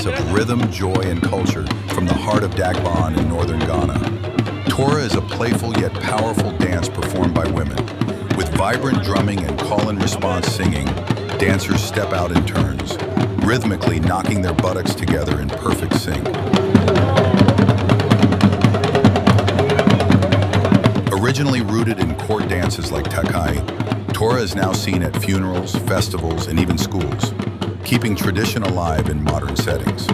of rhythm, joy, and culture from the heart of Dagbon in northern Ghana. Tora is a playful yet powerful dance performed by women. With vibrant drumming and call-and-response singing, dancers step out in turns, rhythmically knocking their buttocks together in perfect sync. Originally rooted in court dances like Takai, Tora is now seen at funerals, festivals, and even schools, keeping tradition alive in modern settings.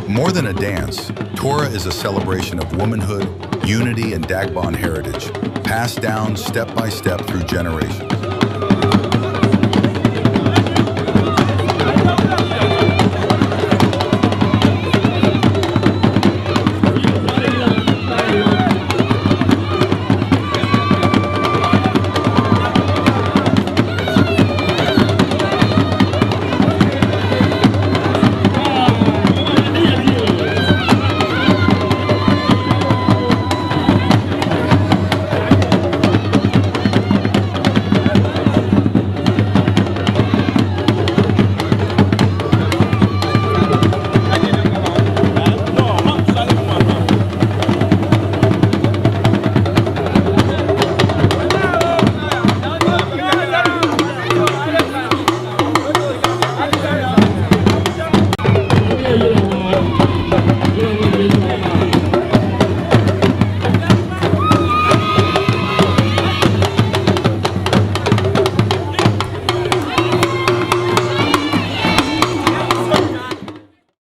More than a dance, Tora is a celebration of womanhood, unity, and Dagbon heritage, passed down step by step through generations.